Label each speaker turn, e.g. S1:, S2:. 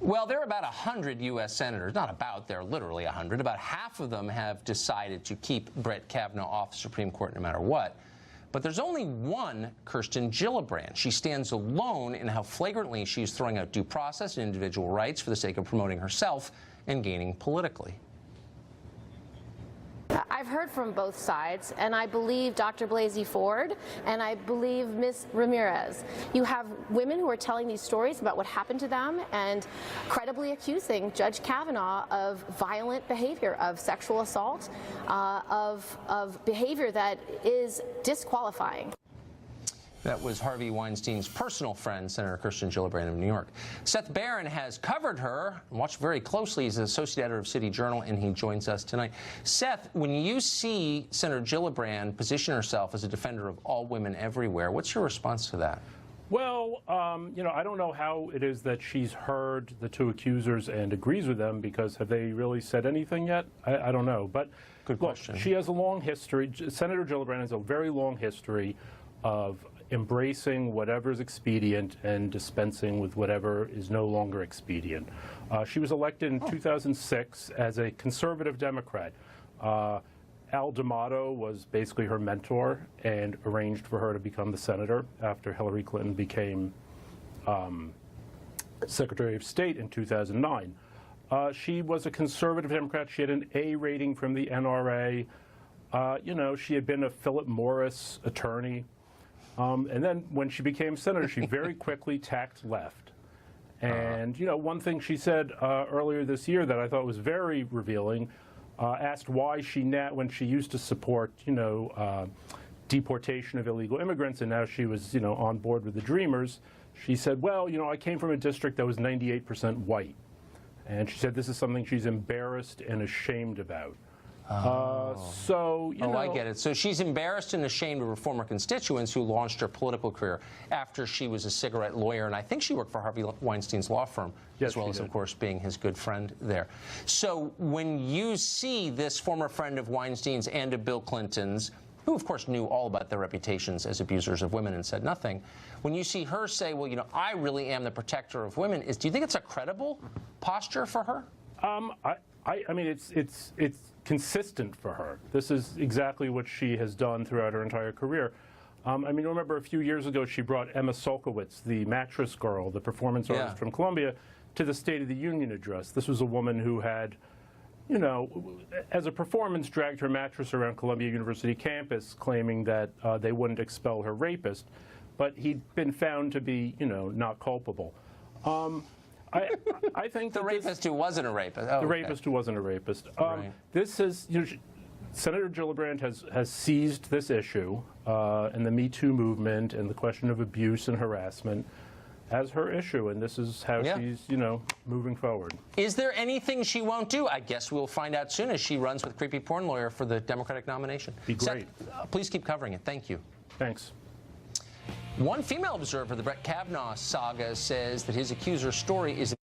S1: Well, there are about 100 U.S. senators, not about, they're literally 100. About half of them have decided to keep Brett Kavanaugh off the Supreme Court no matter what. But there's only one Kirsten Gillibrand. She stands alone in how flagrantly she's throwing out due process and individual rights for the sake of promoting herself and gaining politically.
S2: I've heard from both sides, and I believe Dr. Blasey Ford, and I believe Ms. Ramirez. You have women who are telling these stories about what happened to them and credibly accusing Judge Kavanaugh of violent behavior, of sexual assault, of behavior that is disqualifying.
S1: That was Harvey Weinstein's personal friend, Senator Kirsten Gillibrand of New York. Seth Barron has covered her and watched very closely. He's the associate editor of City Journal, and he joins us tonight. Seth, when you see Senator Gillibrand position herself as a defender of all women everywhere, what's your response to that?
S3: Well, you know, I don't know how it is that she's heard the two accusers and agrees with them, because have they really said anything yet? I don't know. But
S1: good question.
S3: Look, she has a long history. Senator Gillibrand has a very long history of embracing whatever's expedient and dispensing with whatever is no longer expedient. She was elected in 2006 as a conservative Democrat. Al D'Amato was basically her mentor and arranged for her to become the senator after Hillary Clinton became Secretary of State in 2009. She was a conservative Democrat. She had an A rating from the NRA. You know, she had been a Philip Morris attorney. And then when she became senator, she very quickly tacked left. And, you know, one thing she said earlier this year that I thought was very revealing, asked why she, when she used to support, you know, deportation of illegal immigrants, and now she was, you know, on board with the Dreamers, she said, well, you know, I came from a district that was 98% white. And she said this is something she's embarrassed and ashamed about. So, you know.
S1: I get it. So she's embarrassed and ashamed of her former constituents who launched her political career after she was a cigarette lawyer, and I think she worked for Harvey Weinstein's law firm,
S3: yes,
S1: as well as,
S3: did.
S1: of course, being his good friend there. So when you see this former friend of Weinstein's and of Bill Clinton's, who, of course, knew all about their reputations as abusers of women and said nothing, when you see her say, well, you know, I really am the protector of women, do you think it's a credible posture for her?
S3: I mean, it's consistent for her. This is exactly what she has done throughout her entire career. I mean, remember a few years ago she brought Emma Solkowitz, the mattress girl, the performance artist from Columbia, to the State of the Union address. This was a woman who had, you know, as a performance, dragged her mattress around Columbia University campus, claiming that they wouldn't expel her rapist, but he'd been found to be, you know, not culpable. I think
S1: the rapist who wasn't a rapist. Oh,
S3: the rapist who wasn't a rapist.
S1: Right.
S3: This is, you know, Senator Gillibrand has seized this issue and the Me Too movement and the question of abuse and harassment as her issue, and this is how she's, you know, moving forward.
S1: Is there anything she won't do? I guess we'll find out soon as she runs with creepy porn lawyer for the Democratic nomination.
S3: Be great.
S1: Seth, please keep covering it. Thank you.
S3: Thanks.
S1: One female observer of the Brett Kavanaugh saga says that his accuser's story is